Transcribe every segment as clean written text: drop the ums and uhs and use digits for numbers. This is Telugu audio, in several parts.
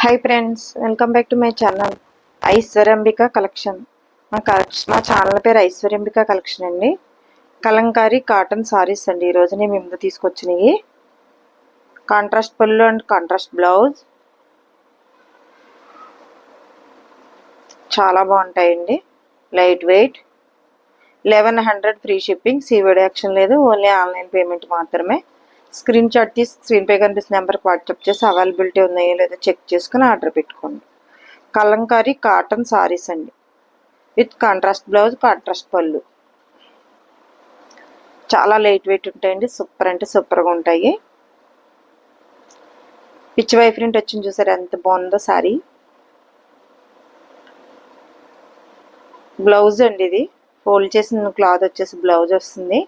Hi friends, welcome back to my channel Aishwaryambika collection. మా ఛానల్ పేరు ఐశ్వర్యాంబిక కలెక్షన్ అండి. కలంకారీ కాటన్ సారీస్ అండి. ఈరోజు నేను మీ ముందు తీసుకొచ్చినాయి. కాంట్రాస్ట్ పళ్ళు అండ్ కాంట్రాస్ట్ బ్లౌజ్ చాలా బాగుంటాయండి. Light weight, 1100 free shipping, COD option లేదు, ఓన్లీ ఆన్లైన్ పేమెంట్ మాత్రమే. స్క్రీన్ షాట్ తీసి స్క్రీన్ పై కనిపిస్తున్న నెంబర్కి వాట్సాప్ చేసి అవైలబిలిటీ ఉన్నాయో లేదో చెక్ చేసుకుని ఆర్డర్ పెట్టుకోండి. కలంకారీ కాటన్ సారీస్ అండి, విత్ కాంట్రాస్ట్ బ్లౌజ్, కాంట్రాస్ట్ పళ్ళు. చాలా లైట్ వెయిట్ ఉంటాయండి. సూపర్ అంటే సూపర్గా ఉంటాయి. పిచ్ వై ప్రింట్ వచ్చింది చూసారు ఎంత బాగుందో సారీ. బ్లౌజ్ అండి, ఇది ఫోల్డ్ చేసిన క్లాత్ వచ్చేసి బ్లౌజ్ వస్తుంది.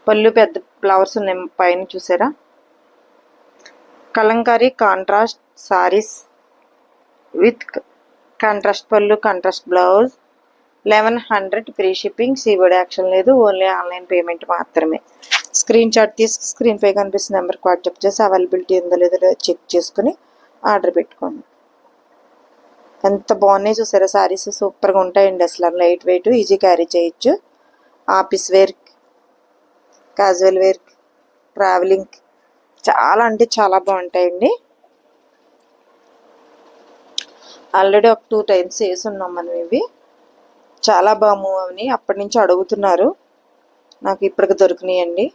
పళ్ళు పెద్ద ఫ్లవర్స్ ఉన్నాయి పైన చూసారా. Kalamkari contrast saris with contrast పళ్ళు, contrast blouse, 1100 free shipping, COD option లేదు, ఓన్లీ ఆన్లైన్ పేమెంట్ మాత్రమే. స్క్రీన్ షాట్ తీసి స్క్రీన్ పై కనిపిస్తున్న నెంబర్కి వాట్సాప్ చేసి అవైలబిలిటీ ఉందో లేదో చెక్ చేసుకుని ఆర్డర్ పెట్టుకోండి. ఎంత బాగున్నాయి చూసారా సారీస్. సూపర్గా ఉంటాయండి. అసలు లైట్ వెయిట్, ఈజీ క్యారీ చేయొచ్చు. Office wear, casual wear, travelling చాలా అంటే చాలా బాగుంటాయండి. ఆల్రెడీ ఒక 2 టైమ్స్ వేసి ఉన్నాం మనం. ఇవి చాలా బాగా మూవ్ అవని అప్పటి నుంచి అడుగుతున్నారు, నాకు ఇప్పటికి దొరికినాయండి.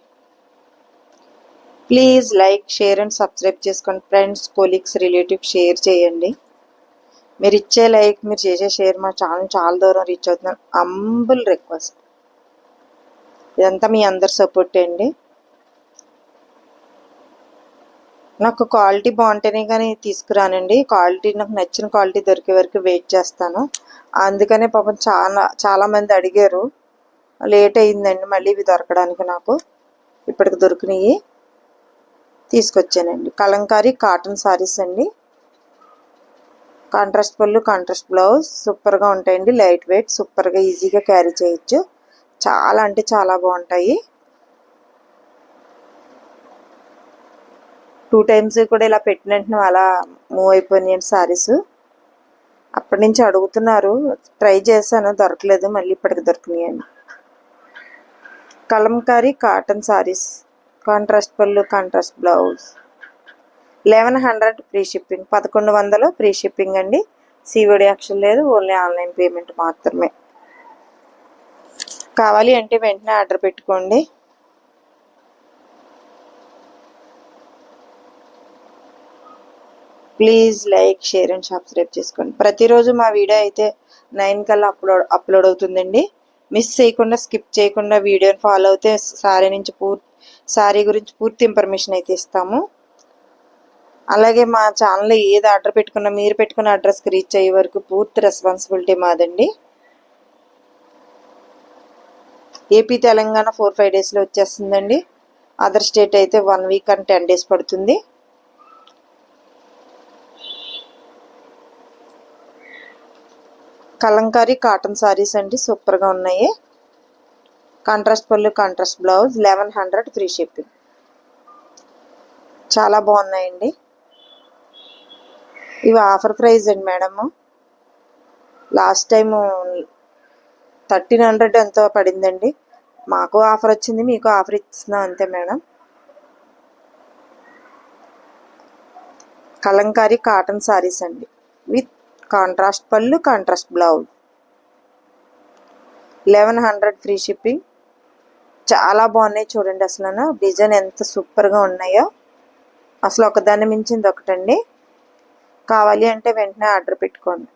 Please like, share and subscribe చేసుకోండి. ఫ్రెండ్స్, కొలీగ్స్, రిలేటివ్స్ షేర్ చేయండి. మీరు ఇచ్చే లైక్, మీరు చేసే షేర్ మా ఛానల్ చాలా దూరం రీచ్ అవుతున్నాను. Humble request. ఇదంతా మీ అందరి సపోర్ట్ అండి. నాకు క్వాలిటీ బాగుంటేనే కానీ తీసుకురానండి. క్వాలిటీ నాకు నచ్చిన క్వాలిటీ దొరికే వరకు వెయిట్ చేస్తాను. అందుకనే పాపం చాలామంది అడిగారు. లేట్ అయిందండి మళ్ళీ ఇవి దొరకడానికి. నాకు ఇప్పటికి దొరికినాయి, తీసుకొచ్చానండి. కలంకారీ కాటన్ సారీస్ అండి. కాంట్రాస్ట్ పళ్ళు, కాంట్రాస్ట్ బ్లౌజ్ సూపర్గా ఉంటాయండి. లైట్ వెయిట్, సూపర్గా ఈజీగా క్యారీ చేయొచ్చు. చాలా అంటే చాలా బాగుంటాయి. 2 టైమ్స్ కూడా ఇలా పెట్టిన వెంటనే అలా మూవ్ అయిపోయినాయండి సారీస్. అప్పటి నుంచి అడుగుతున్నారు, ట్రై చేశాను దొరకలేదు, మళ్ళీ ఇప్పటికి దొరికినాయండి. కలంకారీ కాటన్ సారీస్, కాంట్రాస్ట్ పళ్ళు, contrast blouse, 1100 free shipping, 1100 free shipping అండి. సీఓడి యాక్షన్ లేదు, ఓన్లీ ఆన్లైన్ పేమెంట్ మాత్రమే. కావాలి అంటే వెంటనే ఆర్డర్ పెట్టుకోండి. Please like, share and subscribe చేసుకోండి. ప్రతిరోజు మా వీడియో అయితే 9 కల్లా అప్లోడ్ అవుతుందండి. మిస్ చేయకుండా, స్కిప్ చేయకుండా వీడియోని ఫాలో అవుతే సారీ గురించి పూర్తి ఇన్ఫర్మేషన్ అయితే ఇస్తాము. అలాగే మా ఛానల్లో ఏది ఆర్డర్ పెట్టుకున్నా మీరు పెట్టుకున్న అడ్రస్కి రీచ్ అయ్యే వరకు పూర్తి రెస్పాన్సిబిలిటీ మాదండి. ఏపీ, తెలంగాణ 4-5 డేస్లో వచ్చేస్తుందండి. అదర్ స్టేట్ అయితే 1 వీక్ అండ్ 10 డేస్ పడుతుంది. కలంకారీ కాటన్ సారీస్ అండి, సూపర్గా ఉన్నాయి. కాంట్రాస్ట్ పళ్ళు, కాంట్రాస్ట్ బ్లౌజ్, 1100 ఫ్రీ షిప్పింగ్. చాలా బాగున్నాయండి. ఇవి ఆఫర్ ప్రైస్ అండి మేడము. లాస్ట్ టైము 1300 ఎంతో పడిందండి. మాకు ఆఫర్ వచ్చింది, మీకు ఆఫర్ ఇస్తున్నాం అంతే మేడం. కలంకారీ కాటన్ సారీస్ అండి, విత్ కాంట్రాస్ట్ పళ్ళు, కాంట్రాస్ట్ బ్లౌజ్, 1100 ఫ్రీ షిప్పింగ్. చాలా బాగున్నాయి చూడండి. అసలు డిజైన్ ఎంత సూపర్గా ఉన్నాయో. అసలు ఒకదాన్ని మించింది ఒకటండి. కావాలి అంటే వెంటనే ఆర్డర్ పెట్టుకోండి.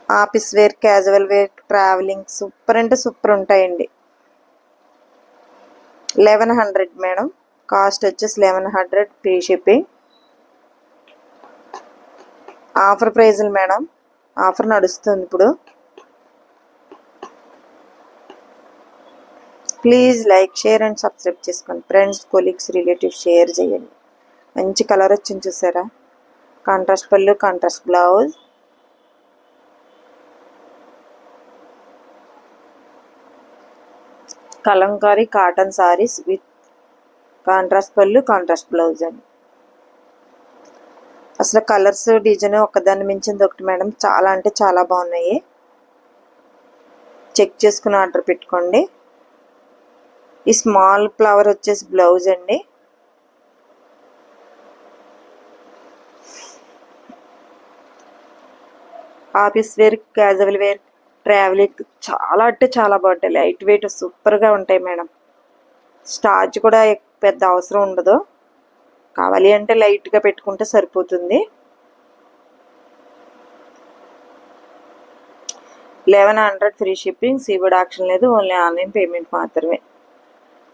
Office wear, casual wear, travelling super అంటే సూపర్ ఉంటాయండి. 1100 మేడం, కాస్ట్ వచ్చేసి 1100 ఫ్రీ షిప్పింగ్. ఆఫర్ ప్రైజులు మేడం, ఆఫర్ నడుస్తుంది ఇప్పుడు. Please like, share and subscribe చేసుకోండి. ఫ్రెండ్స్, కొలీగ్స్, రిలేటివ్స్ షేర్ చేయండి. మంచి కలర్ వచ్చింది చూసారా. కాంట్రాస్ట్ పళ్ళు, contrast blouse, kalamkari cotton saris with contrast పళ్ళు, కాంట్రాస్ట్ బ్లౌజ్ అండి. అసలు కలర్స్ డిజైన్ ఒకదాన్ని మించింది ఒకటి మేడం. చాలా అంటే చాలా బాగున్నాయి. చెక్ చేసుకుని ఆర్డర్ పెట్టుకోండి. ఈ స్మాల్ ఫ్లవర్ వచ్చేసి బ్లౌజ్ అండి. Office wear, casual wear, travelling చాలా అంటే చాలా బాగుంటాయి. లైట్ వెయిట్ సూపర్గా ఉంటాయి మేడం. స్టార్చ్ కూడా పెద్ద అవసరం ఉండదు. కావాలి అంటే లైట్గా పెట్టుకుంటే సరిపోతుంది. 1100 ఫ్రీ షిప్పింగ్, సీబోర్డ్ యాక్షన్ లేదు, ఓన్లీ ఆన్లైన్ పేమెంట్ మాత్రమే.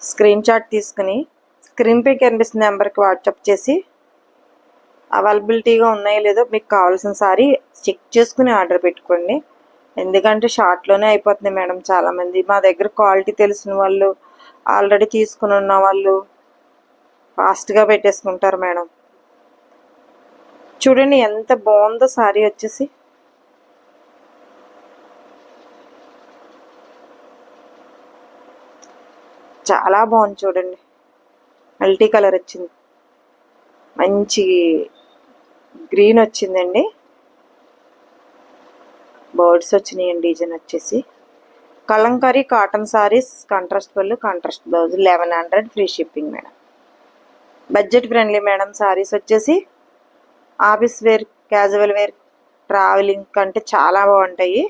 స్క్రీన్ షాట్ తీసుకుని స్క్రీన్ పై కనిపిస్తున్న నెంబర్కి వాట్సాప్ చేసి అవైలబిలిటీగా ఉన్నాయో లేదో మీకు కావాల్సిన సారీ చెక్ చేసుకుని ఆర్డర్ పెట్టుకోండి. ఎందుకంటే షార్ట్లోనే అయిపోతుంది మేడం. చాలామంది మా దగ్గర క్వాలిటీ తెలిసిన వాళ్ళు, ఆల్రెడీ తీసుకుని ఉన్న వాళ్ళు ఫాస్ట్గా పెట్టేసుకుంటారు మేడం. చూడండి ఎంత బాగుందో సారీ వచ్చేసి. చాలా బాగుంది చూడండి. మల్టీ కలర్ వచ్చింది, మంచి గ్రీన్ వచ్చిందండి. బర్డ్స్ వచ్చినాయండి. డిజైన్ వచ్చేసి కలంకారీ కాటన్ సారీస్, కాంట్రాస్ట్ పళ్ళు, contrast blouse, 1100 free shipping madam. Budget friendly madam. Saris వచ్చేసి office wear, casual wear, travelling కంటే చాలా బాగుంటాయి.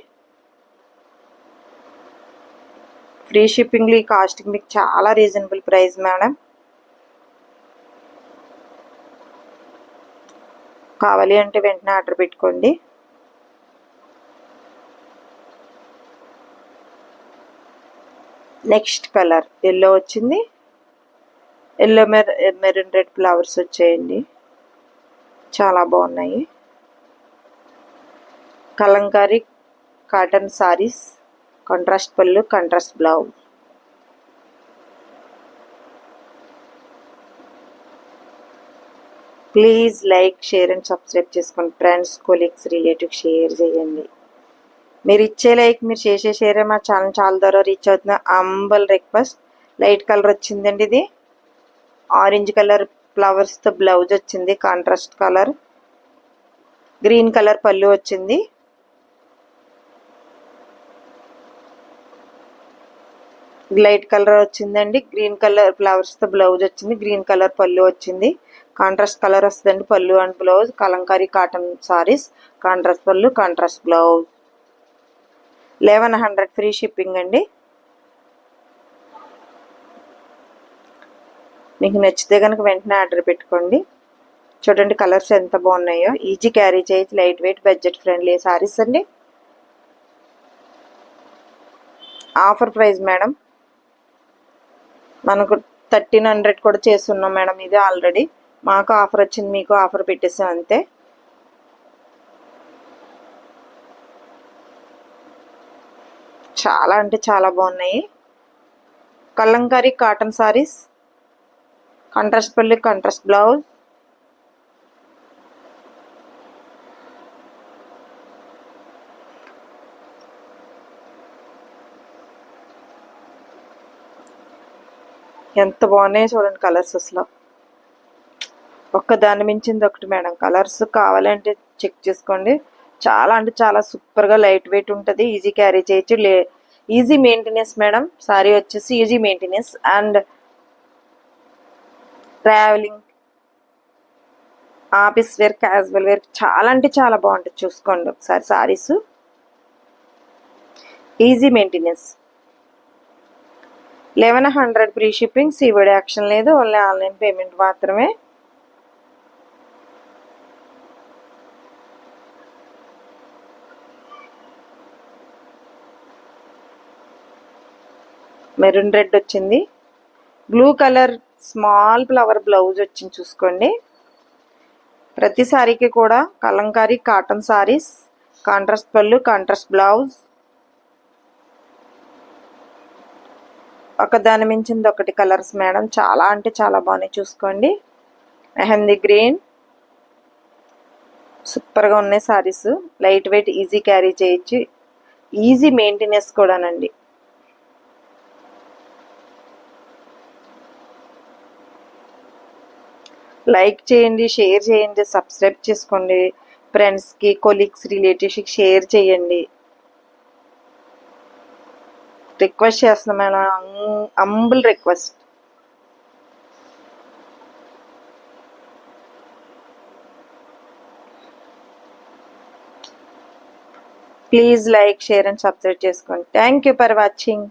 ఫ్రీ షిప్పింగ్లో ఈ కాస్ట్కి మీకు చాలా రీజనబుల్ ప్రైస్ మేడం. కావాలి అంటే వెంటనే ఆర్డర్ పెట్టుకోండి. నెక్స్ట్ కలర్ ఎల్లో వచ్చింది. ఎల్లో మెరూన్ రెడ్ ఫ్లవర్స్ వచ్చాయండి. చాలా బాగున్నాయి. కలంకారీ కాటన్ సారీస్, కాంట్రాస్ట్ పళ్ళు, contrast blouse. Please like, share and subscribe చేసుకోండి. ఫ్రెండ్స్, కొలీగ్స్, రిలేటివ్స్ షేర్ చేయండి. మీరు ఇచ్చే లైక్, మీరు చేసే షేర్ మా ఛానల్ చాలా ద్వారా రీచ్ అవుతుంది. అంబల్ రిక్వెస్ట్. లైట్ కలర్ వచ్చిందండి. ఇది ఆరెంజ్ కలర్ ఫ్లవర్స్తో బ్లౌజ్ వచ్చింది. కాంట్రాస్ట్ కలర్, గ్రీన్ కలర్ పళ్ళు వచ్చింది. లైట్ కలర్ వచ్చిందండి. గ్రీన్ కలర్ ఫ్లవర్స్తో బ్లౌజ్ వచ్చింది. గ్రీన్ కలర్ పళ్ళు వచ్చింది. కాంట్రాస్ట్ కలర్ వస్తుందండి పళ్ళు and blouse. Kalamkari cotton saris, contrast పళ్ళు, కాంట్రాస్ట్ బ్లౌజ్. 1100 ఫ్రీ షిప్పింగ్ అండి. మీకు నచ్చితే కనుక వెంటనే ఆర్డర్ పెట్టుకోండి. చూడండి కలర్స్ ఎంత బాగున్నాయో. ఈజీ క్యారీ చేయొచ్చు, light weight, budget friendly saris అండి. Offer price madam. మనకు 1300 కూడా చేస్తున్నాం మేడం. ఇది ఆల్రెడీ మాకు ఆఫర్ వచ్చింది, మీకు ఆఫర్ పెట్టేసాం అంతే. చాలా అంటే చాలా బాగున్నాయి. కలంకారీ కాటన్ సారీస్, కాంట్రాస్ట్ పళ్ళు, కాంట్రాస్ట్ బ్లౌజ్. ఎంత బాగున్నాయో చూడండి కలర్స్. అసలు ఒక్కదాన్ని మించింది ఒకటి మేడం. కలర్స్ కావాలంటే చెక్ చేసుకోండి. చాలా అంటే చాలా సూపర్గా లైట్ వెయిట్ ఉంటుంది. ఈజీ క్యారీ చేయొచ్చు, ఈజీ మెయింటెనెన్స్ మేడం. సారీ వచ్చేసి easy maintenance and travelling, office wear, casual wear చాలా అంటే చాలా బాగుంటుంది. చూసుకోండి ఒకసారి saris. Easy maintenance. 1100 free shipping, సీబోర్డ్ యాక్షన్ లేదు, ఓన్లీ ఆన్లైన్ పేమెంట్ మాత్రమే. మెరూన్ రెడ్ వచ్చింది. Blue colour small flower blouse వచ్చింది. చూసుకోండి. ప్రతి సారీకి కూడా కలంకారీ కాటన్ సారీస్, కాంట్రాస్ట్ పళ్ళు, కాంట్రాస్ట్ బ్లౌజ్. ఒకదాని మించింది ఒకటి కలర్స్ మేడం. చాలా అంటే చాలా బాగున్నాయి. చూసుకోండి. మెహందీ గ్రీన్, సూపర్గా ఉన్నాయి saris. Light weight, easy carry చేయొచ్చు, ఈజీ మెయింటెనెన్స్ కూడానండి. లైక్ చేయండి, షేర్ చేయండి, సబ్స్క్రైబ్ చేసుకోండి. ఫ్రెండ్స్కి, కొలీగ్స్, రిలేటివ్స్కి షేర్ చేయండి. రిక్వెస్ట్ చేస్తున్నాం madam, humble request. Please like, share and subscribe చేసుకోండి. Thank you for watching.